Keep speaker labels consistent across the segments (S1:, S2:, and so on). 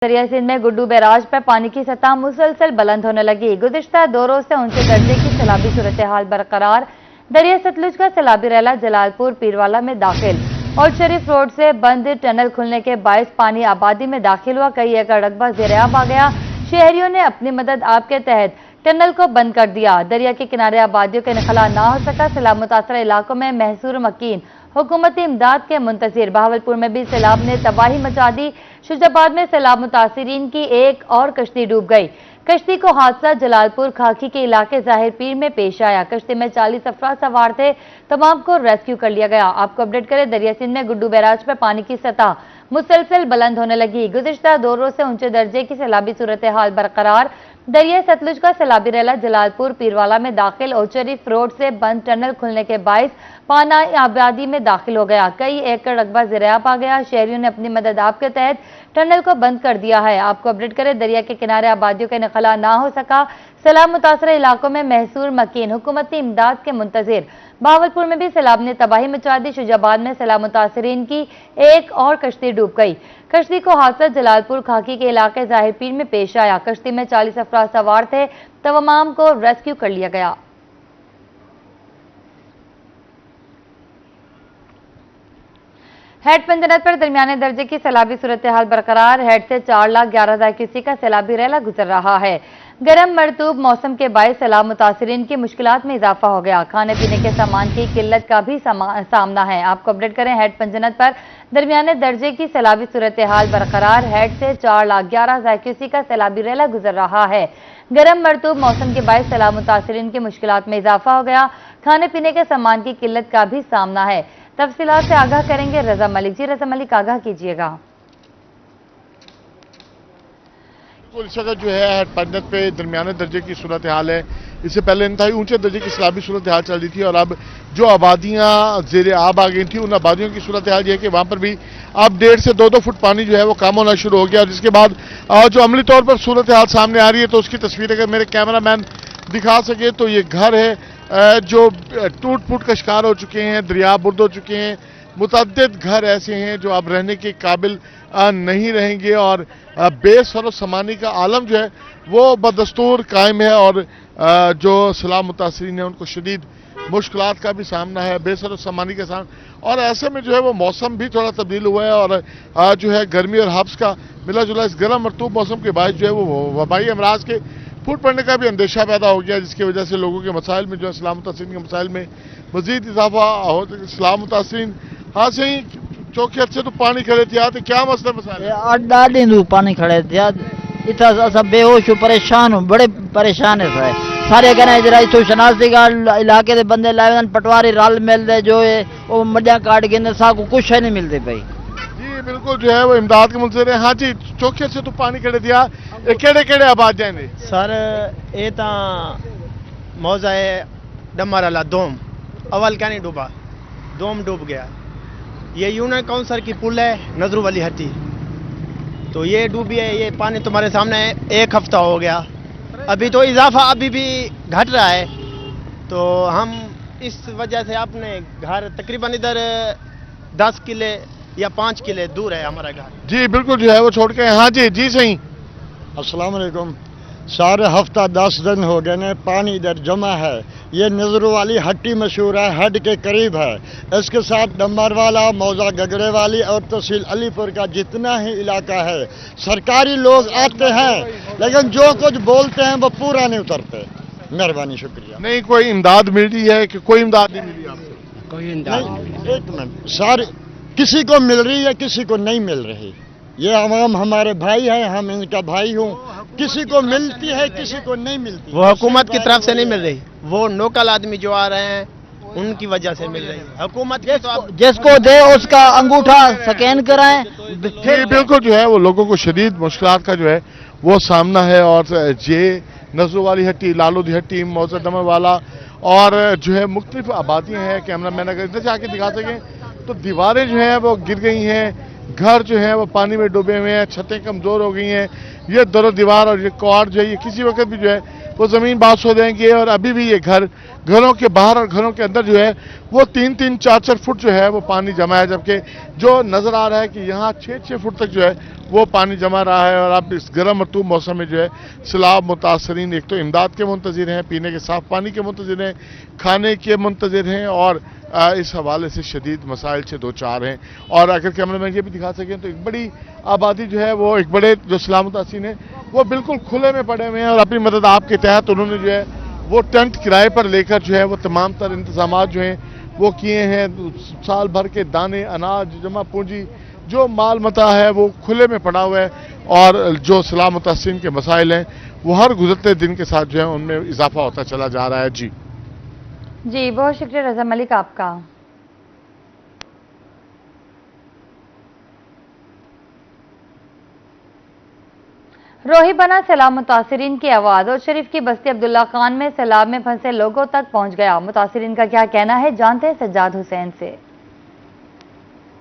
S1: दरिया सिंध में गुड्डू बैराज पर पानी की सतह मुसलसल बुलंद होने लगी। गुज़िश्ता 2 रोज से ऊंचे दर्जे की सैलाबी सूरत हाल बरकरार। दरिया सतलुज का सैलाबी रैला जलालपुर पीरवाला में दाखिल और शरीफ रोड से बंद टनल खुलने के बायस पानी आबादी में दाखिल हुआ। कई एकड़ रकबा ज़ेर-ए-आब आ गया। शहरियों ने अपनी मदद आप के तहत टनल को बंद कर दिया। दरिया के किनारे आबादियों के नखला ना हो सका। सैलाब मुतासर इलाकों में महसूर मकीन हुकूमती इमदाद के मुंतजिर। बहावलपुर में भी सैलाब ने तबाही मचा दी। शुजाबाद में सैलाब मुतासरीन की एक और कश्ती डूब गई। कश्ती को हादसा जलालपुर खाकी के इलाके जाहिर पीर में पेश आया। कश्ती में 40 अफराद सवार थे, तमाम को रेस्क्यू कर लिया गया। आपको अपडेट करें, दरिया सिंध में गुड्डू बैराज पर पानी की सतह मुसलसल बुलंद होने लगी। गुज़िश्ता 2 रोज से ऊंचे दर्जे की सैलाबी सूरत हाल बरकरार। दरिया सतलुज का सैलाबी रैला जलालपुर पीरवाला में दाखिल और शरीफ रोड से बंद टनल खुलने के बायस पानी आबादी में दाखिल हो गया। कई एकड़ रकबा ज़ेर-ए-आब आ गया। शहरियों ने अपनी मदद आप के तहत टनल को बंद कर दिया है। आपको अपडेट करें, दरिया के किनारे आबादियों के नखला ना हो सका। सैलाब मुतासर इलाकों में महसूर मकीन हुकूमती इमदाद के मुंतजिर। बहावलपुर में भी सैलाब ने तबाही मचा दी। शुजाबाद में सैलाब मुतासरीन की एक और कश्ती डूब गई। कश्ती को हादसा जलालपुर खाकी के इलाके जाहिर पीर में पेश आया। कश्ती में 40 अफराद सवार थे, तमाम को रेस्क्यू कर लिया गया। हेड पंजनत पर दरमियाने दर्जे की सैलाबी सूरत हाल बरकरार। हेड से 4,11,000 क्यूसेक का सैलाबी रैला गुजर रहा है। गर्म मरतूब मौसम के बायस सैलाब मुतासरीन की मुश्किलात में इजाफा हो गया। खाने पीने के सामान की किल्लत का भी सामना है। आपको अपडेट करें, हेड पंजनत पर दरमियाने दर्जे की सैलाबी सूरत हाल बरकरार। हेड से 4,11,000 क्यूसेक का सैलाबी रैला गुजर रहा है। गर्म मरतूब मौसम के बायस सैलाब मुतासरीन की मुश्किलात में इजाफा हो गया। खाने पीने के सामान की किल्लत का भी सामना है। तफसीलात से आगाह करेंगे रजा मलिक। जी रजा मलिक, आगाह कीजिएगा।
S2: इस वक्त जो है पंजत पे दरमियाने दर्जे की सूरत हाल है। इससे पहले इंतहाई ऊंचे दर्जे की सैलाबी सूरत हाल चल रही थी और अब जो आबादियां ज़ेर-ए-आब आ गई थी, उन आबादियों की सूरत हाल ये है कि वहां पर भी अब 1.5 से 2 फुट पानी जो है वो कम होना शुरू हो गया। और जिसके बाद जो अमली तौर पर सूरत हाल सामने आ रही है, तो उसकी तस्वीर अगर मेरे कैमरा मैन दिखा सके तो ये घर है जो टूट फूट का शिकार हो चुके हैं, दरिया बुर्द हो चुके हैं। मुतअद्दिद घर ऐसे हैं जो अब रहने के काबिल नहीं रहेंगे और बेसर समानी का आलम जो है वो बदस्तूर कायम है। और जो सैलाब मुतासरीन है उनको शदीद मुश्किलात का भी सामना है, बेसर समानी के सामने। और ऐसे में जो है वो मौसम भी थोड़ा तब्दील हुआ है और जो है गर्मी और हब्स का मिला जुला इस गर्म मरतूब मौसम के बायस जो है वो वबाई अमराज के फूट पड़ने का भी अंदेशा पैदा हो गया, जिसकी वजह से लोगों के मसाइल में जो है सैलाब मुतासरीन के मसाइल में मजीद इजाफा हो। सैलाब मुतासरीन हाँ से ही चौकी अच्छे तो पानी खड़े थे, तो क्या मसला मसाइल
S3: 8 दिन पानी खड़े थे। इतना सब बेहोश हो, परेशान हो, बड़े परेशान है सारे कहने जरा इतो शनासी का इलाके के बंदे लाए पटवारी रल मिलते जो है वो मड्डिया काट के सा को कुछ है नहीं मिलते भाई।
S2: जी बिल्कुल जो है वो इमदाद के मुंतजिर है। हाँ जी, चौकी अच्छे तो पानी खड़े दिया केड़े आबाद जाएंगे
S4: सर। ये तो मौजा है डमर वाला दोम अवल क्या नहीं डूबा, दोम डूब गया। ये यूनियन काउंसिल की पुल है नजरू वाली हट्टी, तो ये डूबी है। ये पानी तुम्हारे सामने है, 1 हफ्ता हो गया। अभी तो इजाफा अभी भी घट रहा है। तो हम इस वजह से अपने घर तकरीबन इधर 10 किले या 5 किले दूर है हमारा घर।
S2: जी बिल्कुल जो है वो छोड़ के। हाँ जी जी सही।
S5: अस्सलाम वालेकुम। सारे हफ्ता 10 दिन हो गए ने पानी इधर जमा है। ये नजरू वाली हट्टी मशहूर है, हेड के करीब है। इसके साथ डम्बर वाला, मौजा गगड़े वाली और तहसील अलीपुर का जितना ही इलाका है, सरकारी लोग आते हैं लेकिन जो कुछ बोलते हैं वो पूरा नहीं उतरते। मेहरबानी, शुक्रिया।
S2: नहीं कोई इमदाद मिल रही है कि कोई इमदाद नहीं मिली आपको?
S5: कोई इमदाद एक मिनट, सारे किसी को मिल रही है, किसी को नहीं मिल रही। ये आवाम हमारे भाई है, हम इनका भाई हूँ। किसी को मिलती है, किसी को नहीं मिलती।
S4: वो हुकूमत की तरफ से नहीं मिल रही, वो लोकल आदमी जो आ रहे हैं उनकी वजह से मिल रही है। हुकूमत की तो
S3: जिसको दे उसका अंगूठा स्कैन कराएं।
S2: फिर बिल्कुल जो है वो लोगों को शदीद मुश्किलात का जो है वो सामना है। और ये नजरू वाली हट्टी, लालूदी हट्टी, मौजा डमर वाला और जो है मुख्तलिफ आबादियाँ हैं। कैमरा मैन अगर इधर जाके दिखा सकें तो दीवारें जो हैं वो गिर गई हैं, घर जो है वो पानी में डूबे हुए हैं, छतें कमज़ोर हो गई हैं। ये दरो दीवार और ये क्वाड जो है ये किसी वक्त भी जो है वो ज़मीन बास हो जाएंगे और अभी भी ये घरों के बाहर और घरों के अंदर जो है वो 3-3, 4-4 फुट जो है वो पानी जमा है, जबकि जो नज़र आ रहा है कि यहाँ 6-6 फुट तक जो है वो पानी जमा रहा है। और अब इस गर्म रतूब मौसम में जो है सैलाब मुतासरीन एक तो इमदाद के मुंतज़िर हैं, पीने के साफ पानी के मुंतज़िर हैं, खाने के मुंतज़िर हैं और इस हवाले से शदीद मसाइल से दो चार हैं। और अगर कैमरामैन ये भी दिखा सकें तो एक बड़ी आबादी जो है वो एक बड़े जो सैलाब मुतासिर हैं वो बिल्कुल खुले में पड़े हुए हैं और अपनी मदद आपके तहत उन्होंने जो है वो टेंट किराए पर लेकर जो है वो तमाम तर इंतजाम जो हैं वो किए हैं। साल भर के दाने, अनाज, जमा पूंजी, जो माल मता है वो खुले में पड़ा हुआ है और जो सैलाब मुतासिरीन के मसाइल हैं वो हर गुजरते दिन के साथ जो है उनमें इजाफा होता चला जा रहा है।
S1: जी बहुत शुक्रिया रजा मलिक आपका। रोही बना सैलाब मुतासरीन की आवाज और शरीफ की बस्ती अब्दुल्ला खान में सैलाब में फंसे लोगों तक पहुंच गया। मुतासरीन का क्या कहना है, जानते हैं सज्जाद हुसैन से।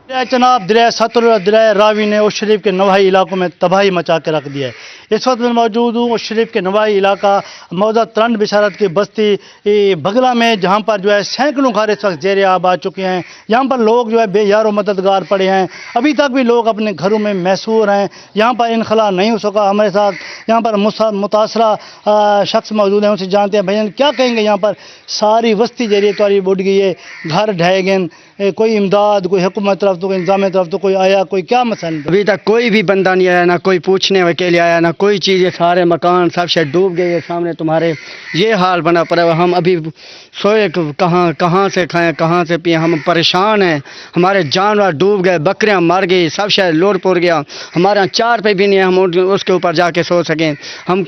S6: चनाब दरिया सतलुज और दरिया रावी ने उस शरीफ के नवाही इलाकों में तबाही मचा के रख दिया है। इस वक्त मैं मौजूद हूँ उस शरीफ के नवाही इलाका मौजा त्रंड बिशारत की बस्ती बगला में, जहाँ पर जो है सैकड़ों घर इस वक्त जेर आब आ चुके हैं। यहाँ पर लोग जो है बेयारो मददगार पड़े हैं, अभी तक भी लोग अपने घरों में महसूर हैं। यहाँ पर इनखला नहीं हो सका। हमारे साथ यहाँ पर मुतासरा शख्स मौजूद हैं, उनसे जानते हैं भैया क्या कहेंगे। यहाँ पर सारी बस्ती जेरी तौरी बुढ़ गई है, घर ढह गए, कोई इमदाद, कोई हुकूमत तरफ तो कोई इंतजाम तरफ तो कोई आया, कोई क्या मसला?
S7: अभी तक कोई भी बंदा नहीं आया, ना कोई पूछने के लिए आया, ना कोई चीज़। ये सारे मकान सब शायद डूब गए हैं सामने तुम्हारे, ये हाल बना पड़ा है। हम अभी सोए कहाँ से खाएं, कहाँ से पिए, हम परेशान हैं। हमारे जानवर डूब गए, बकरियां मर गई, सब शायद लोड पोड़ गया। हमारे यहाँ चार पे भी नहीं है हम उसके ऊपर जाके सो सकें।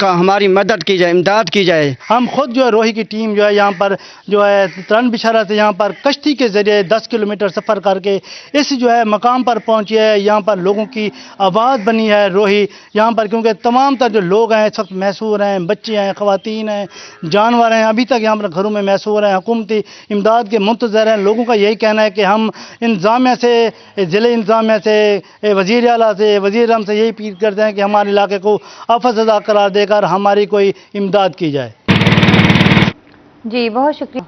S7: हमारी मदद की जाए, इमदाद की जाए।
S6: हम खुद जो है रोही की टीम जो है यहाँ पर जो है त्रंड बिशारा से यहाँ पर कश्ती के जरिए 10 किलोमीटर सफ़र करके इस जो है मकाम पर पहुँची है। यहाँ पर लोगों की आबाद बनी है रोही यहाँ पर, क्योंकि तमाम तर जो लोग हैं सब महसूर हैं, बच्चे हैं, ख़वातीन हैं, जानवर हैं, अभी तक यहाँ पर घरों में महसूर हैं। हुकूमती इमदाद के मुंतज़र हैं। लोगों का यही कहना है कि हम इंतज़ामिया से, ज़िले इंतज़ामिया से, वज़ीर आला से, वज़ीर आज़म से यही अपील करते हैं कि हमारे इलाके को आफतज़दा करार देकर हमारी कोई इमदाद की जाए।
S1: जी बहुत शुक्रिया।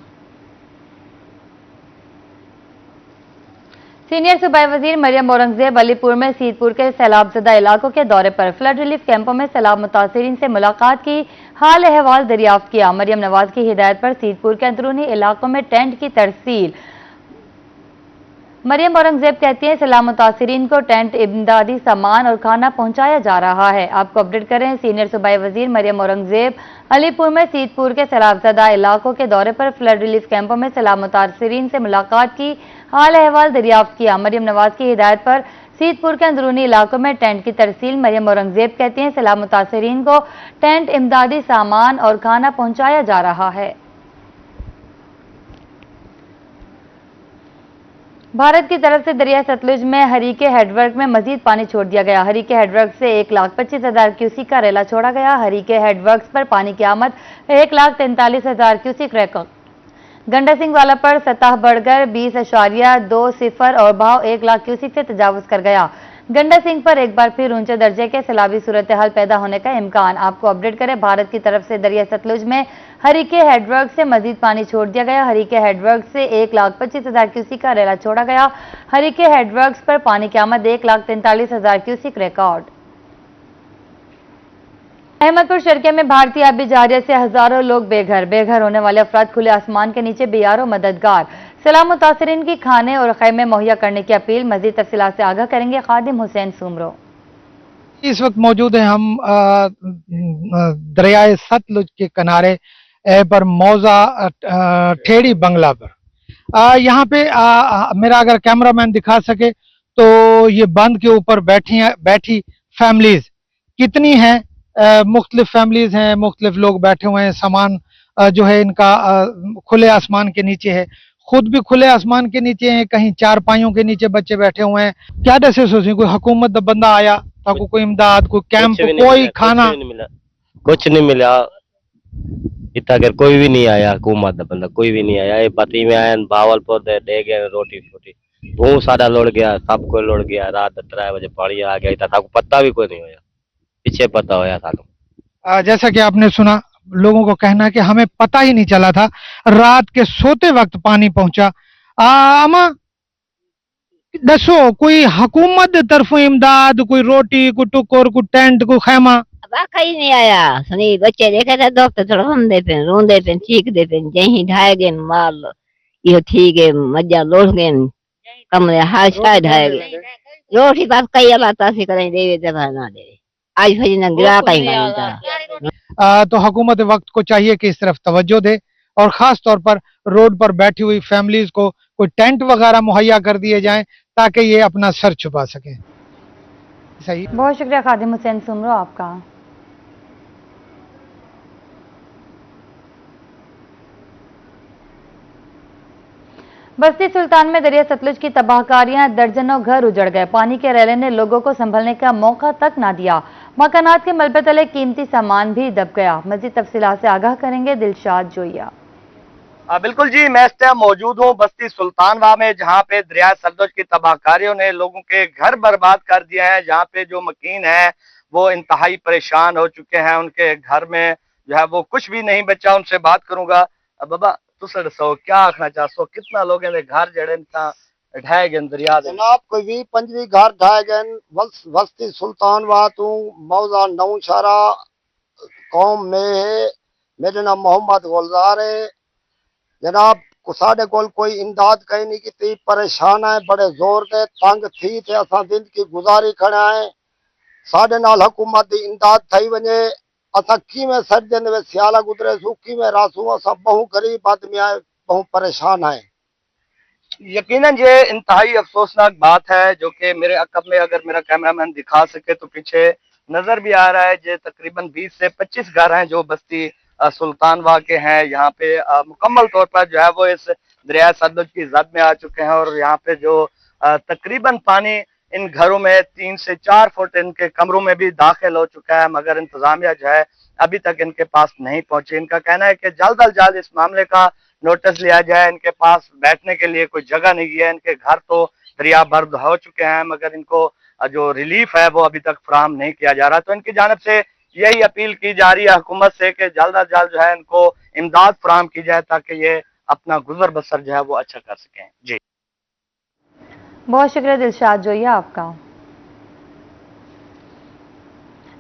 S1: सीनियर सूबाई वजीर मरियम औरंगजेब अलीपुर में सीतपुर के सैलाबजदा इलाकों के दौरे पर फ्लड रिलीफ कैंपों में सैलाब मुतासरीन से मुलाकात की, हाल अहवाल दरियाफ्त किया। मरियम नवाज की हिदायत पर सीतपुर के अंदरूनी इलाकों में टेंट की तरसील। मरियम औरंगजेब कहती हैं सैलाब मुतासरीन को टेंट, इमदादी सामान और खाना पहुंचाया जा रहा है। आपको अपडेट करें, सीनियर सूबाई वजीर मरियम औरंगजेब अलीपुर में सीतपुर के सैलाबजदा इलाकों के दौरे पर फ्लड रिलीफ कैंपों में सैलाब मुतासरीन से मुलाकात की, हाल अहवाल दरियाफ्त किया। मरियम नवाज की हिदायत पर सीतपुर के अंदरूनी इलाकों में टेंट की तरसील। मरियम औरंगजेब कहती हैं सैलाब मुतासरीन को टेंट, इमदादी सामान और खाना पहुंचाया जा रहा है। भारत की तरफ से दरिया सतलुज में हरीके हेडवर्क में मजीद पानी छोड़ दिया गया। हरीके हेडवर्क से 1,25,000 क्यूसिक का रेला छोड़ा गया। हरीके हेडवर्क्स पर पानी की आमद 1,43,000 क्यूसिक रिकॉर्ड। गंडा सिंह वाला पर सतह बढ़कर 20.20 और भाव 1 लाख क्यूसिक से तजावुज कर गया। गंडा सिंह पर एक बार फिर ऊंचे दर्जे के सैलाबी सूरत हाल पैदा होने का इम्कान। आपको अपडेट करें, भारत की तरफ से दरिया सतलुज में हरीके हेडवर्क से मजीद पानी छोड़ दिया गया। हरीके हेडवर्क से 1,25,000 क्यूसिक का रेला छोड़ा गया। हरीके हेडवर्क्स पर पानी की आमद 1,43,000 क्यूसिक रिकॉर्ड। अहमदपुर शर्के में भारतीय आबी जारिया से हजारों लोग बेघर होने वाले अफराद खुले आसमान के नीचे बेयारो मददगार। सैलाब मुतासरीन की खाने और खैमे मुहैया करने की अपील। मजीद तफसीलात से आगाह करेंगे खादिम हुसैन सुमरो।
S8: इस वक्त मौजूद हैं हम दरियाए सतलुज के किनारे पर मौजा ठेड़ी बंगला पर। यहाँ पे मेरा अगर कैमरामैन दिखा सके तो ये बंद के ऊपर बैठी फैमिलीज कितनी हैं, मुख्तलिफ फैमिलीज हैं, मुख्तलिफ लोग बैठे हुए हैं। सामान जो है इनका खुले आसमान के नीचे है, खुद भी खुले आसमान के नीचे हैं, कहीं चारपाइयों के नीचे बच्चे बैठे हुए हैं। क्या दसे सोचे कोई हुकूमत दा बंदा आया ताकि कोई इमदाद, कोई कैंप, कोई खाना?
S9: कुछ नहीं मिला इतना, अगर कोई भी नहीं आया हुकूमत दा बंदा, कोई भी नहीं आया। ये पति में आया भावलपुर दे गए रोटी छोटी, वो सारा लौट गया, सब कोई लौट गया। रात 3 बजे पानी आ गया, इतना पता भी कोई नहीं होया, पीछे पता होया सालों।
S8: जैसा कि आपने सुना लोगों को कहना है कि हमें पता ही नहीं चला था, रात के सोते वक्त पानी पहुंचा। आमा दसो कोई हुकूमत तरफों इमदाद, कोई रोटी, कोई टुकर, कोई टेंट, कोई खैमा?
S10: वाकई ही नहीं आया। सुनी बच्चे देखे थे डॉक्टर थोड़ा रोंदे पे चीखते पे जही ढाए गए माल यो थी गए मज्जा लोट गए कमरे हाय शाय ढाए गए रोटी पास कई अल्लाह तासी करें देवे दफा ना देवे आज फिर ना गिरा कहीं बनता।
S8: तो हुकूमत वक्त को चाहिए कि इस तरफ तवज्जो दे और खास तौर पर रोड पर बैठी हुई फैमिलीज को कोई टेंट वगैरह मुहैया कर दिए जाएं ताकि ये अपना सर छुपा सकें। सही,
S1: बहुत शुक्रिया खादिम हुसैन सुमरो आपका। बस्ती सुल्तान में दरिया सतलुज की तबाहकारियां, दर्जनों घर उजड़ गए। पानी के रैले ने लोगों को संभलने का मौका तक ना दिया। मकानात के मलबे तले कीमती सामान भी दब गया। मजीद तफसीलात से आगाह करेंगे दिलशाद जोइया।
S11: बिल्कुल जी, मैं इस टाइम मौजूद हूँ बस्ती सुल्तानवा में, जहाँ पे दरिया सतलुज की तबाहकारियों ने लोगों के घर बर्बाद कर दिए हैं। जहाँ पे जो मकीन है वो इंतहाई परेशान हो चुके हैं, उनके घर में जो है वो कुछ भी नहीं बचा। उनसे बात करूंगा। बाबा तुस दसो क्या आखना चाहो, कितना लोगों के घर जड़े ढाए गए दरिया दे?
S5: जनाब कोई 20-25 घर ढाए गए बस्ती सुल्तानवा तू मौजा नौशहरा कौम में है। मेरा नाम मोहम्मद गुलजार है जनाब। साढ़े कोल कोई इमदाद कहीं नहीं की, परेशान है, बड़े जोर दे तंग थी थे असा जिंदगी गुजारी खड़ा है। साढ़े नाल हुकूमत की इमदाद थी वने असा की में सर्दियों में सियाला गुजरे सू की में रासू असा बहु गरीब आदमी है, बहु परेशान है।
S11: यकीनन ये इंतहाई अफसोसनाक बात है जो कि मेरे अकब में अगर मेरा कैमरामैन दिखा सके तो पीछे नजर भी आ रहा है। ये तकरीबन 20 से 25 घर हैं जो बस्ती सुल्तानवा के हैं। यहाँ पे मुकम्मल तौर पर जो है वो इस दरिया सतलुज की जद में आ चुके हैं और यहाँ पे जो तकरीबन पानी इन घरों में 3 से 4 फुट इनके कमरों में भी दाखिल हो चुका है, मगर इंतजामिया जो है अभी तक इनके पास नहीं पहुंची। इनका कहना है कि जल्द अज जल्द इस मामले का नोटिस लिया जाए। इनके पास बैठने के लिए कोई जगह नहीं है। इनके घर तो दरिया बर्द हो चुके हैं मगर इनको जो रिलीफ है वो अभी तक फराहम नहीं किया जा रहा। तो इनकी जानिब से यही अपील की जा रही है हुकूमत से कि जल्द अज जल्द जो है इनको इमदाद फराहम की जाए ताकि ये अपना गुजर बसर जो है वो अच्छा कर सकें। जी
S1: बहुत शुक्रिया दिलशाद जोइया आपका।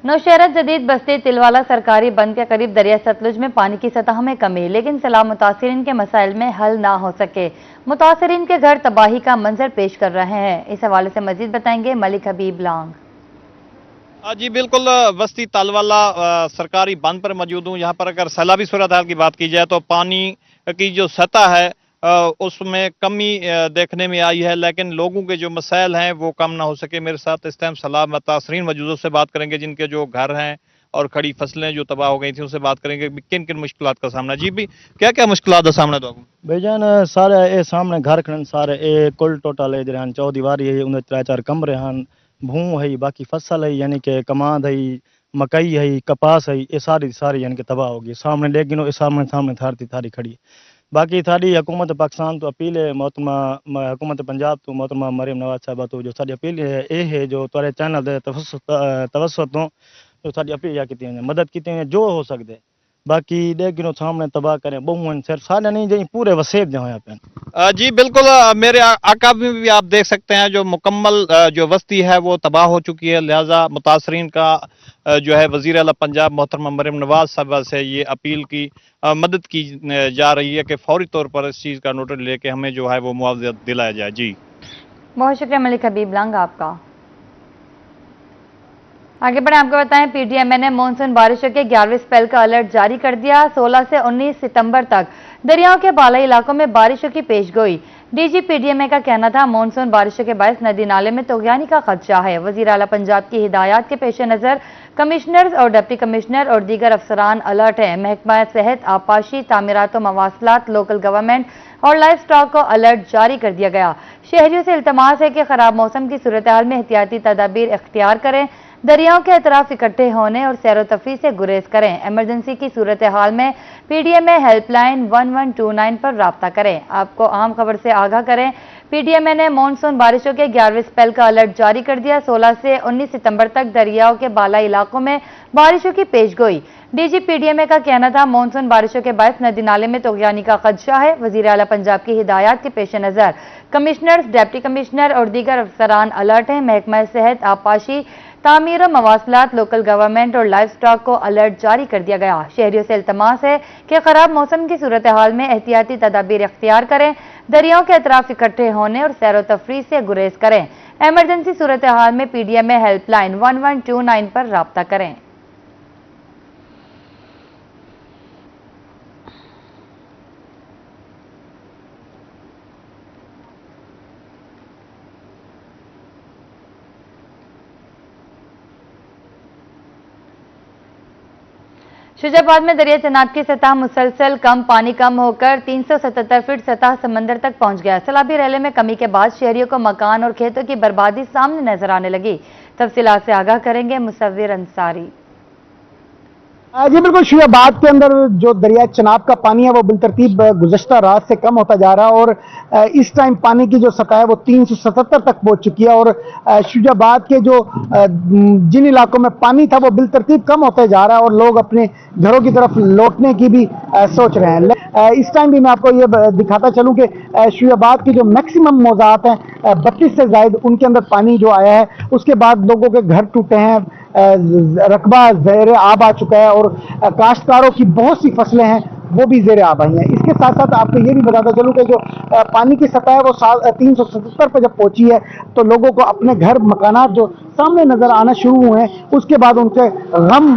S1: नौशहरा जदीद बस्ती तिलवाला सरकारी बंद के करीब दरिया सतलुज में पानी की सतह में कमी, लेकिन सैलाब मुतासिरीन के मसाइल में हल ना हो सके। मुतासिरीन के घर तबाही का मंजर पेश कर रहे हैं। इस हवाले से मजीद बताएंगे मलिक हबीब लांग।
S12: जी बिल्कुल, बस्ती तालवाला सरकारी बांध पर मौजूद हूँ। यहाँ पर अगर सैलाबी सूरत हाल की बात की जाए तो पानी की जो सतह है उसमें कमी देखने में आई है, लेकिन लोगों के जो मसाइल हैं वो कम ना हो सके। मेरे साथ इस टाइम सैलाब मुतासरीन मौजूदों से बात करेंगे जिनके जो घर हैं और खड़ी फसलें जो तबाह हो गई थी उनसे बात करेंगे किन किन मुश्किलात का सामना। जी भी क्या क्या मुश्किलात का सामना तो
S13: भाईजान सारे ये सामने घर खड़न सारे ये कुल टोटल है जरा चौदीवारी है उन्हें 3-4 कमरे हैं, भूं है, बाकी फसल है यानी कि कमाद है, मकई है, कपास है, ये सारी यानी कि तबाह होगी सामने। लेकिन सामने थारी खड़ी। बाकी थारी हुकूमत पाकिस्तान तो अपील है मोहतरमा हुकूमत पंजाब तो मोहतरमा मरियम नवाज साहबा तो जो सारी अपील है ये है जो तुरे चैनल दे तवसत तो जो सारी अपील या की मदद की जो हो सकते। बाकी लेकिन सामने तबाह करें बहु सिर्फ सारे नहीं जी पूरे वसेब जो यहाँ पे।
S12: जी बिल्कुल, मेरे आकाब में भी आप देख सकते हैं जो मुकम्मल जो बस्ती है वो तबाह हो चुकी है। लिहाजा मुतासरीन का जो है वज़ीर आला पंजाब मोहतरमा मरियम नवाज साहबा से ये अपील की मदद की जा रही है कि फौरी तौर पर इस चीज़ का नोटिस लेके हमें जो है वो मुआवजा दिलाया जाए। जी
S1: बहुत शुक्रिया मलिक हबीब लांग आपका। आगे बढ़े आपको बताएं पीडीएमए ने मानसून बारिशों के 11वें स्पेल का अलर्ट जारी कर दिया। 16 से 19 सितंबर तक दरियाओं के बालाई इलाकों में बारिशों की पेशगोई। डीजी पीडीएमए का कहना था मानसून बारिशों के बायस नदी नाले में तोगयानी का खदशा है। वजीर आला पंजाब की हिदायत के पेश नजर कमिश्नर्स और डिप्टी कमिश्नर और दीगर अफसरान अलर्ट है। महकमा सेहत, आपाशी, तामीरात, मवासलात, लोकल गवर्नमेंट और लाइफ स्टॉक को अलर्ट जारी कर दिया गया। शहरियों से इल्तमास है कि खराब मौसम की सूरत हाल में एहतियाती तदाबीर इख्तियार करें, दरियाओं के अतराफ इकट्ठे होने और सैर तफरी से गुरेज करें। इमरजेंसी की सूरत हाल में पीडीएमए हेल्पलाइन 1129 पर राब्ता करें। आपको अहम खबर से आगाह करें, पीडीएमए ने मानसून बारिशों के 11वें स्पेल का अलर्ट जारी कर दिया। 16 से 19 सितंबर तक दरियाओं के बालाई इलाकों में बारिशों की पेशगोई। डीजी पीडीएमए का कहना था मानसून बारिशों के बायस नदी नाले में तोगयानी का खदशा है। वजीर आला पंजाब की हिदायत के पेश नजर कमिश्नर्स, डिप्टी कमिश्नर और दीगर अफसरान अलर्ट हैं। महकमा सेहत, आबपाशी, तामीर और मवासलात, लोकल गवर्नमेंट और लाइफ स्टॉक को अलर्ट जारी कर दिया गया। शहरियों से इल्तमास है कि खराब मौसम की सूरत हाल में एहतियाती तदाबीर इख्तियार करें, दरियाओं के अतराफ इकट्ठे होने और सैर व तफरीह से गुरेज करें। एमरजेंसी सूरत हाल में पीडीएमए हेल्पलाइन 1129 पर राब्ता करें। शुजाबाद में दरिया चनाब की सतह मुसलसल पानी कम होकर 377 फीट सतह समंदर तक पहुंच गया। सैलाबी रैले में कमी के बाद शहरियों को मकान और खेतों की बर्बादी सामने नजर आने लगी। तफसीलात से आगाह करेंगे मुसव्विर अंसारी।
S14: जी बिल्कुल, शुजाबाद के अंदर जो दरिया चनाब का पानी है वो बिलतरतीब गुज़श्ता रात से कम होता जा रहा है और इस टाइम पानी की जो सतह है वो 377 तक पहुंच चुकी है और शुजाबाद के जो जिन इलाकों में पानी था वो बिलतरतीब कम होता जा रहा है और लोग अपने घरों की तरफ लौटने की भी सोच रहे हैं। इस टाइम भी मैं आपको ये दिखाता चलूं कि शुजाबाद की जो मैक्सिमम मौज़ात हैं 32 से ज़ायद, उनके अंदर पानी जो आया है उसके बाद लोगों के घर टूटे हैं, रकबा ज़ेर आब आ चुका है और काश्तकारों की बहुत सी फसलें हैं वो भी ज़ेर आब आई हैं। इसके साथ साथ आपको ये भी बताता चलूं कि जो पानी की सतह है वो 377 पर जब पहुंची है तो लोगों को अपने घर मकानात जो सामने नजर आना शुरू हुए हैं उसके बाद उनके गम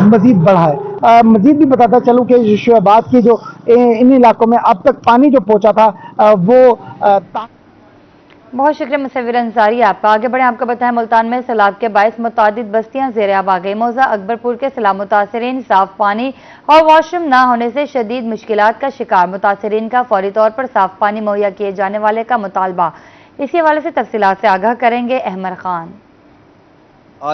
S14: मजीद बढ़ा है। मजीद भी बताता चलूं कि शुजाबाद की जो इन इलाकों में अब तक पानी जो पहुंचा था वो
S1: बहुत शुक्रिया मुसव्विर अंसारी आपका। आगे बढ़े, आपको बताएं मुल्तान में सैलाब के बायस मुतादिद बस्तियां ज़ेर आब आ गई। मौजा अकबरपुर के सैलाब मुतासरीन साफ पानी और वॉशरूम ना होने से शदीद मुश्किलात का शिकार। मुतासरीन का फौरी तौर पर साफ पानी मुहैया किए जाने वाले का मुतालबा। इसी हवाले से तफसीलात से आगाह करेंगे अहमद खान।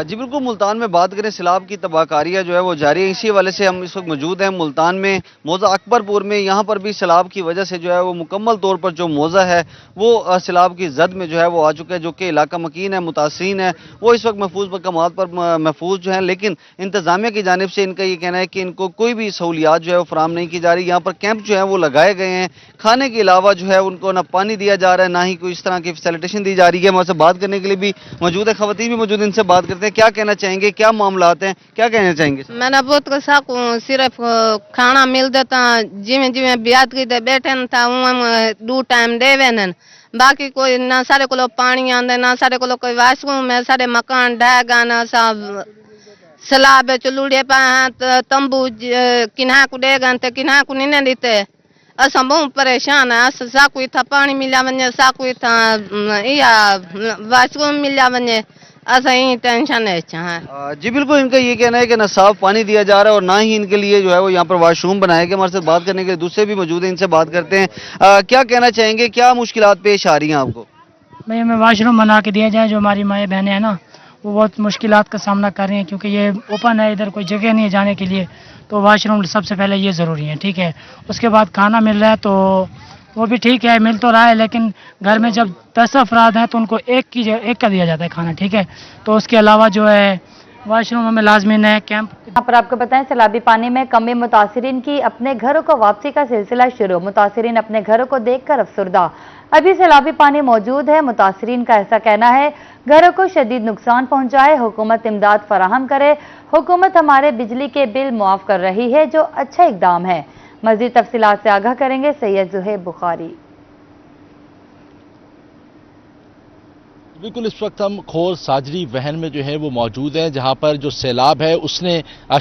S15: जी बिल्कुल, मुल्तान में बात करें सैलाब की तबाहकारियाँ जो है वो जारी है। इसी हवाले से हम इस वक्त मौजूद हैं मुल्तान में मौजा अकबरपुर में। यहाँ पर भी सैलाब की वजह से जो है वो मुकम्मल तौर पर जो मौजा है वो सैलाब की जद में जो है वो आ चुका है, जो कि इलाका मकीन है, मुतासिरीन है वो इस वक्त महफूज मकामात पर महफूज जो है। लेकिन इंतजामिया की जानिब से इनका ये कहना है कि इनको कोई भी सहूलियात जो है वो फराम नहीं की जा रही। यहाँ पर कैंप जो है वो लगाए गए हैं, खाने के अलावा जो है उनको ना पानी दिया जा रहा है ना ही कोई इस तरह की फैसिलिटेशन दी जा रही है। हमारे से बात करने के लिए भी मौजूद है, खवातीन भी मौजूद, इनसे बात करते हैं। क्या कहना चाहेंगे, क्या मामलात हैं, क्या कहना चाहेंगे?
S10: मैंने बहुत सिर्फ खाना मिल देता, जिमें जिमें ब्यात की बैठे था दो टाइम देवे न, बाकी कोई ना सारे को पानी आंदे ना सारे को कोई वाशरूम है, सारे मकान ढह गा ना सब सलाब चलूड़े पा तंबू किन्हा को देगा तो किन्हा को नहीं देते। असा बहुत परेशान है। साकू इतना पानी मिला वने, साकू इतना या वाशरूम मिला वने, ऐसा ही टेंशन है।
S15: जी बिल्कुल, इनका ये कहना है कि ना साफ पानी दिया जा रहा है और ना ही इनके लिए जो है वो यहाँ पर वाशरूम बनाए गए। हमारे साथ बात करने के लिए दूसरे भी मौजूद हैं, इनसे बात करते हैं। क्या कहना चाहेंगे, क्या मुश्किलात पेश आ रही हैं आपको?
S16: भाई हमें वाशरूम बना के दिया जाए, जो हमारी माएँ बहनें हैं ना वो बहुत मुश्किलात का सामना कर रही हैं क्योंकि ये ओपन है, इधर कोई जगह नहीं है जाने के लिए, तो वाशरूम सबसे पहले ये ज़रूरी है। ठीक है, उसके बाद खाना मिल रहा है तो वो भी ठीक है, मिल तो रहा है, लेकिन घर में जब 10 अफराद हैं तो उनको एक का दिया जाता है खाना। ठीक है, तो उसके अलावा जो है वाशरूम हमें लाजमी है। कैंप
S1: यहाँ पर आपको बताएं सैलाबी पानी में कमी, मुतासरीन की अपने घरों को वापसी का सिलसिला शुरू। मुतासरीन अपने घरों को देखकर अफसरदा, अभी सैलाबी पानी मौजूद है। मुतासरीन का ऐसा कहना है घरों को शदीद नुकसान पहुंचा है, हुकूमत इमदाद फराहम करे। हुकूमत हमारे बिजली के बिल मुआफ कर रही है, जो अच्छा इकदाम है। मजीद तफसीलात से आगाह करेंगे सैयद ज़ुहैब बुखारी।
S17: बिल्कुल, इस वक्त हम खोर साजरी वहन में जो है वो मौजूद हैं, जहां पर जो सैलाब है उसने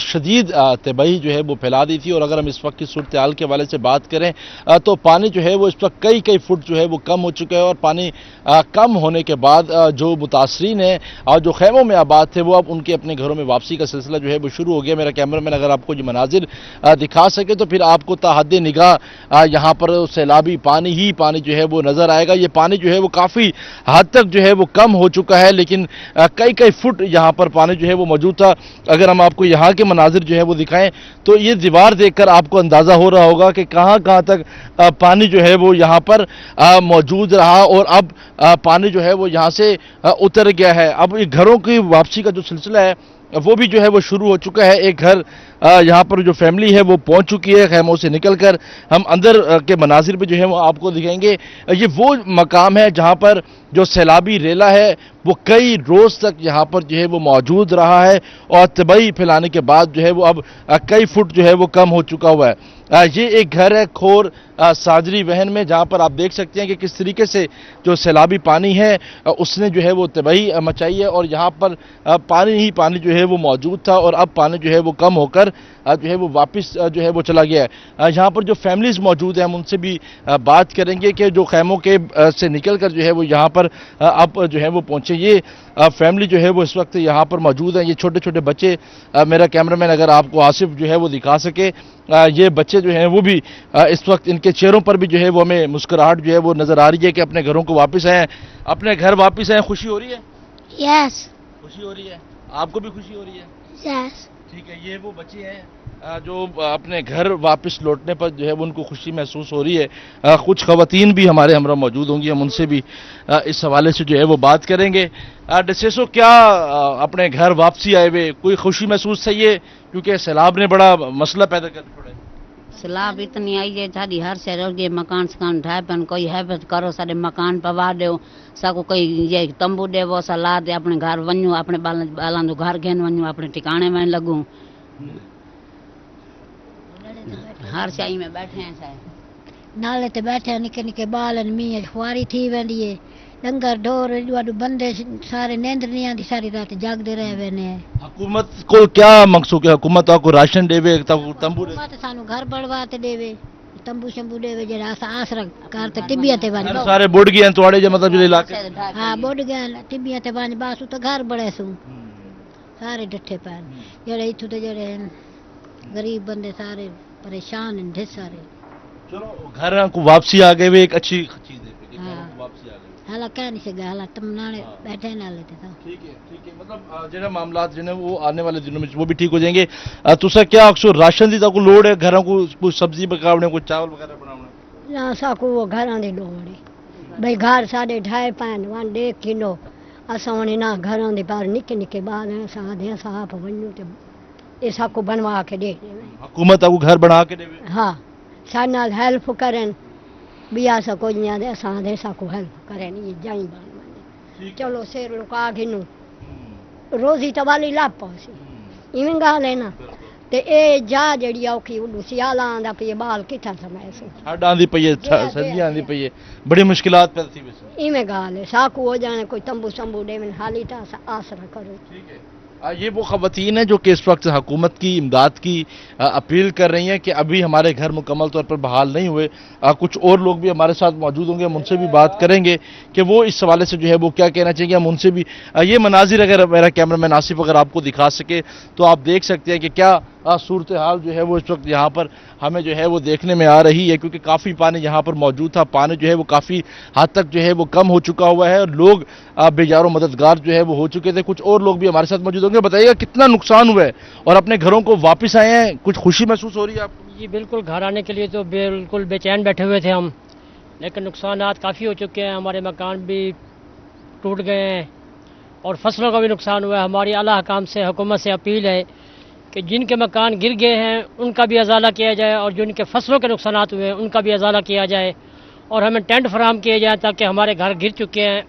S17: शदीद तबाही जो है वो फैला दी थी। और अगर हम इस वक्त की सूरत हाल के हवाले से बात करें तो पानी जो है वो इस वक्त कई फुट जो है वो कम हो चुका है। और पानी कम होने के बाद जो मुतासरीन हैं और जो खैमों में आबाद थे वो अब उनके अपने घरों में वापसी का सिलसिला जो है वो शुरू हो गया। मेरा कैमरामैन अगर आपको ये मनाजिर दिखा सके तो फिर आपको ताहद निगाह यहाँ पर सैलाबी पानी ही पानी जो है वो नज़र आएगा। ये पानी जो है वो काफ़ी हद तक जो है वो कम हो चुका है, लेकिन कई फुट यहाँ पर पानी जो है वो मौजूद था। अगर हम आपको यहाँ के मनाजिर जो है वो दिखाएं तो ये दीवार देखकर आपको अंदाज़ा हो रहा होगा कि कहाँ तक पानी जो है वो यहाँ पर मौजूद रहा और अब पानी जो है वो यहाँ से उतर गया है। अब ये घरों की वापसी का जो सिलसिला है वो भी जो है वो शुरू हो चुका है। एक घर यहाँ पर जो फैमिली है वो पहुंच चुकी है। खैमों से निकलकर हम अंदर के मनाजिर पे जो है वो आपको दिखाएंगे। ये वो मकाम है जहाँ पर जो सैलाबी रेला है वो कई रोज तक यहाँ पर जो है वो मौजूद रहा है और तबाही फैलाने के बाद जो है वो अब कई फुट जो है वो कम हो चुका हुआ है। ये एक घर है खोर साजरी वहन में, जहाँ पर आप देख सकते हैं कि किस तरीके से जो सैलाबी पानी है उसने जो है वो तबाही मचाई है और यहाँ पर पानी ही पानी जो है वो मौजूद था और अब पानी जो है वो कम होकर जो है वो वापस जो है वो चला गया है। यहाँ पर जो फैमिलीज मौजूद हैं हम उनसे भी बात करेंगे कि जो खैमों के से निकल कर जो है वो यहाँ पर अब जो है वो पहुँचे। ये फैमिली जो है वो इस वक्त यहाँ पर मौजूद हैं। ये छोटे छोटे बच्चे, मेरा कैमरामैन अगर आपको आसिफ जो है वो दिखा सके, ये बच्चे जो हैं वो भी इस वक्त इनके चेहरों पर भी जो है वो हमें मुस्कुराहट जो है वो नज़र आ रही है कि अपने घरों को वापस आए, अपने घर वापस आए। खुशी हो रही है?
S18: यस।
S17: खुशी हो रही है? आपको भी खुशी हो रही है?
S18: यस।
S17: ठीक है, ये वो बच्चे हैं जो अपने घर वापस लौटने पर जो है वो उनको खुशी महसूस हो रही है। कुछ खवातीन भी हमारे हमरा मौजूद होंगी, हम उनसे भी इस हवाले से जो है वो बात करेंगे। डसेसो, क्या अपने घर वापसी आए हुए कोई खुशी महसूस सही है? क्योंकि सैलाब ने बड़ा मसला पैदा कर छोड़ा है।
S19: सैलाब इतनी आई है, साड़ी हर से रोड के मकान सकान ढाए पन कोई है करो, सारे मकान पवा दो, साको कोई ये तंबू देवो, सा ला दे, अपने घर वञू, अपने बालां जो घर घेन वञू, अपने ठिकाने में लगूं। हर शाही में बैठे हैं साहब,
S18: नाले ते बैठे निके निके बाल मीह खुआरी थी वेंदी है, डंगर ढोर वाडू बंदे सारे नींद नहीं आती, सारी रात जागते रह वेने।
S17: हुकूमत को क्या मकसूद है? हुकूमत आपको राशन देवे, तंबू देवे,
S18: सानू घर बढ़वा ते देवे, तंबू शंबू देवे, जेड़ा आसरा कर ते टिबिया ते बन
S17: सारे बुड़ गए हैं तोड़े, जो मतलब जो इलाके
S18: हां बुड़ गए, टिबिया ते बन बासु तो घर बड़े सु सारे डठे पैन, जेड़े इथु ते जेड़े गरीब बंदे सारे परेशान हैं, ढेर सारे।
S17: चलो घर को वापसी आ गए, वे एक अच्छी चीज है कि घरों को वापसी आ गई।
S18: हाला कह नहीं सके, हाला तुम नाले बैठे ना लेते तो
S17: ठीक है, मतलब जेड़ा मामला जिन्हें वो आने वाले दिनों में वो भी ठीक हो जाएंगे। तुसा क्या अक्सर राशन दी ताको लोड है घरों को, कुछ सब्जी पकावने, कुछ चावल वगैरह बनावने?
S18: ना साको वो घरां दी लोड़ है भाई, घर साडे ढाए पैन वन 1 किलो असां हुन ना घरां दे बाहर निके निके बाल हैं, सादे साफ वन्नू ते ये साको बनवा के दे देवे,
S17: हुकूमत आपको घर बना के देवे।
S18: हाँ, साडे नाल हेल्प करन बिया सको जियां दे असां दे साको हेल्प करन, ये जाई बन चलो शेर लुका गिनू रोजी तो वाली लाभ पहुंची इवें गाल है ना। ते ए जा जड़ी औखी उडू सियाला आंदा पे बाल किथा समय से
S17: हड आंदी पई है, सर्दी आंदी पई है, बड़ी मुश्किलात पैदा थी वैसे।
S18: इवें गाल है साको हो जाने कोई तंबू संबू देवन हाली ता आसरा करो।
S17: ठीक है, ये वो खवातीन हैं जो कि इस वक्त हुकूमत की इमदाद की अपील कर रही हैं कि अभी हमारे घर मुकम्मल तौर पर बहाल नहीं हुए। कुछ और लोग भी हमारे साथ मौजूद होंगे, हम उनसे भी बात करेंगे कि वो इस हवाले से जो है वो क्या कहना चाहिए। हम उनसे भी ये मनाजिर अगर मेरा कैमरामैन आसिफ अगर आपको दिखा सके तो आप देख सकते हैं कि क्या सूरत हाल जो है वो इस वक्त यहाँ पर हमें जो है वो देखने में आ रही है, क्योंकि काफ़ी पानी यहाँ पर मौजूद था। पानी जो है वो काफ़ी हद तक जो है वो कम हो चुका हुआ है और लोग बेजारो मददगार जो है वो हो चुके थे। कुछ और लोग भी हमारे साथ मौजूद होंगे। बताइएगा कितना नुकसान हुआ है और अपने घरों को वापस आए हैं, कुछ खुशी महसूस हो रही है आपको?
S16: जी बिल्कुल, घर आने के लिए तो बिल्कुल बेचैन बैठे हुए थे हम, लेकिन नुकसानात काफ़ी हो चुके हैं। हमारे मकान भी टूट गए हैं और फसलों का भी नुकसान हुआ है। हमारी आला हकाम से, हुकूमत से अपील है कि जिनके मकान गिर गए हैं उनका भी अजाला किया जाए और जो इनके फसलों के नुकसानात हुए हैं उनका भी अजाला किया जाए और हमें टेंट फराहम किए जाए ताकि हमारे घर गिर चुके हैं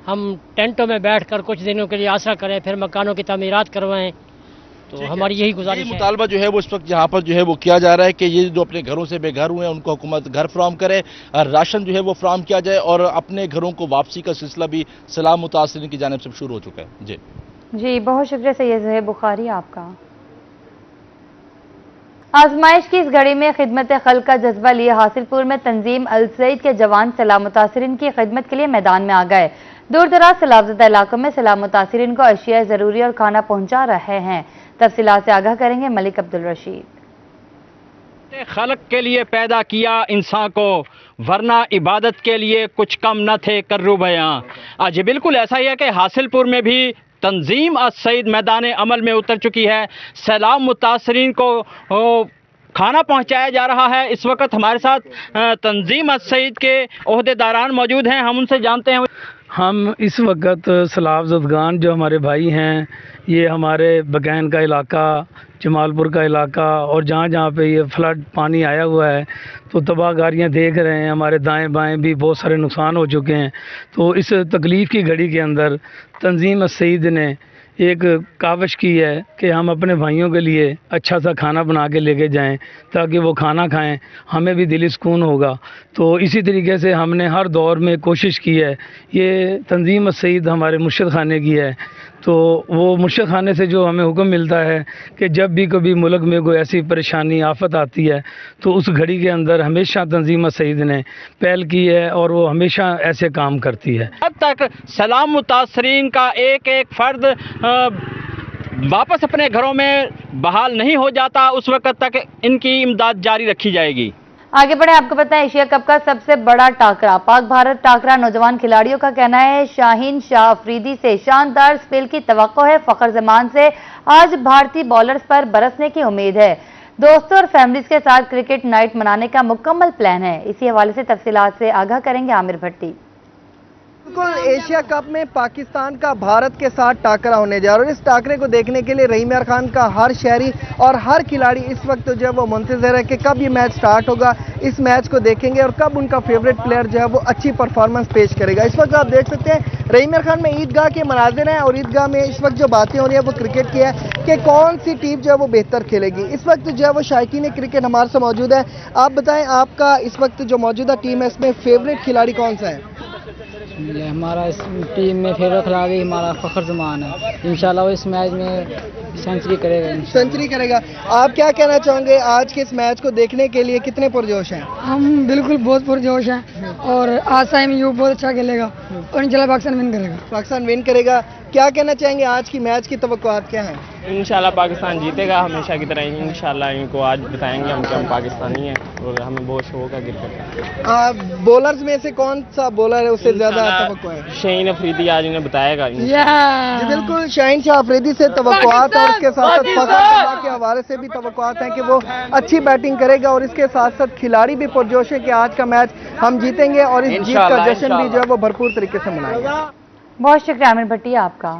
S16: हम टेंटों में बैठकर कुछ दिनों के लिए आसरा करें, फिर मकानों की तमीरात करवाएं। तो हमारी यही गुजारिश है।
S17: मुतालबा जो है वो इस वक्त यहाँ पर जो है वो किया जा रहा है कि ये जो अपने घरों से बेघर हुए हैं उनको हुकूमत घर फराहम करे, राशन जो है वो फराहम किया जाए और अपने घरों को वापसी का सिलसिला भी सैलाब मुतासरीन की जानिब से शुरू हो चुका है।
S1: जी बहुत शुक्रिया सैयद ज़ुहैब बुखारी आपका। आजमाइश की इस घड़ी में खिदमत खल्क का जज्बा लिए हासिलपुर में तंजीम अल सईद के जवान सैलाब मुतासरीन की खिदमत के लिए मैदान में आ गए। दूर दराज सैलाबज़दा इलाकों में सैलाब मुतासरीन को अशिया ज़रूरी और खाना पहुंचा रहे हैं। तफसीलात से आगाह करेंगे मलिक अब्दुल रशीद।
S20: खल्क के लिए पैदा किया इंसान को, वरना इबादत के लिए कुछ कम न थे कर्रू बयां। आज बिल्कुल ऐसा ही है कि हासिलपुर में भी तंजीम अस-सईद मैदान अमल में उतर चुकी है। सैलाब मुतासरीन को खाना पहुंचाया जा रहा है। इस वक्त हमारे साथ तंजीम अस-सईद के ओहदेदारान मौजूद हैं, हम उनसे जानते हैं।
S21: हम इस वक्त सैलाब ज़दगान जो हमारे भाई हैं, ये हमारे बगैन का इलाका, जमालपुर का इलाका और जहाँ जहाँ पे ये फ्लड पानी आया हुआ है तो तबाहकारियाँ देख रहे हैं। हमारे दाएं बाएं भी बहुत सारे नुकसान हो चुके हैं। तो इस तकलीफ़ की घड़ी के अंदर तंजीम सईद ने एक काविश की है कि हम अपने भाइयों के लिए अच्छा सा खाना बना के लेके जाएं ताकि वो खाना खाएं, हमें भी दिली सुकून होगा। तो इसी तरीके से हमने हर दौर में कोशिश की है। ये तंजीम सईद हमारे मुर्शिद खाने की है। तो वो मुर्शिद खाने से जो हमें हुक्म मिलता है कि जब भी कभी मुल्क में कोई ऐसी परेशानी आफत आती है तो उस घड़ी के अंदर हमेशा तंजीम सईद ने पहल की है और वो हमेशा ऐसे काम करती है।
S20: अब तक सैलाब मुतासरीन का एक एक फर्द वापस अपने घरों में बहाल नहीं हो जाता, उस वक्त तक इनकी इमदाद जारी रखी जाएगी।
S1: आगे बढ़े, आपको पता है एशिया कप का सबसे बड़ा टाकरा, पाक भारत टाकरा। नौजवान खिलाड़ियों का कहना है शाहीन शाह अफरीदी से शानदार स्पेल की तवक्को है। फखर जमान से आज भारतीय बॉलर्स पर बरसने की उम्मीद है। दोस्तों और फैमिलीज के साथ क्रिकेट नाइट मनाने का मुकम्मल प्लान है। इसी हवाले से तफसीलात से आगाह करेंगे आमिर भट्टी।
S11: बिल्कुल, एशिया कप में पाकिस्तान का भारत के साथ टाकरा होने जा रहा है और इस टाकरे को देखने के लिए रहीम यार खान का हर शहरी और हर खिलाड़ी इस वक्त जो है वो मुंतज़िर है कि कब ये मैच स्टार्ट होगा, इस मैच को देखेंगे और कब उनका फेवरेट प्लेयर जो है वो अच्छी परफॉर्मेंस पेश करेगा। इस वक्त आप देख सकते हैं रहीम यार खान में ईदगाह के मनाजिर हैं और ईदगाह में इस वक्त जो बातें हो रही है वो क्रिकेट की है कि कौन सी टीम जो है वो बेहतर खेलेगी। इस वक्त जो है वो शायकीन क्रिकेट हमारे से मौजूद है। आप बताएं, आपका इस वक्त जो मौजूदा टीम है इसमें फेवरेट खिलाड़ी कौन सा है?
S16: हमारा इस टीम में फेवरेट खिलाड़ी हमारा फखर जमान है। इंशाल्लाह वो इस मैच में सेंचुरी करेगा।
S11: सेंचुरी करेगा। आप क्या कहना चाहोगे आज के इस मैच को देखने के लिए, कितने पुरजोश हैं?
S16: हम बिल्कुल बहुत पुरजोश हैं और आज टाइम यू बहुत अच्छा खेलेगा और इंशाल्लाह पाकिस्तान विन करेगा।
S11: पाकिस्तान विन करेगा। क्या कहना चाहेंगे आज की मैच की तवक्कुआत क्या है?
S22: इंशाल्लाह पाकिस्तान जीतेगा हमेशा की तरह। इंशाल्लाह इनको आज बताएंगे हम कि हम पाकिस्तानी हैं और हमें बहुत शौक है क्रिकेट का।
S11: बॉलर्स में से कौन सा बॉलर है उससे ज्यादा तवक्को है?
S22: शाहीन अफरीदी आज इन्हें बताएगा।
S11: जी बिल्कुल, शाहीन शाह अफरीदी से तवक्कुआत और उसके साथ साथ फखर के हवाले से भी तवक्कुआत हैं कि वो अच्छी बैटिंग करेगा और इसके साथ साथ खिलाड़ी भी पुरजोश है कि आज का मैच हम जीतेंगे और इस जीत का जश्न भी जो है वो भरपूर तरीके से मनाएंगे।
S1: बहुत शुक्रिया आमिर भट्टी आपका।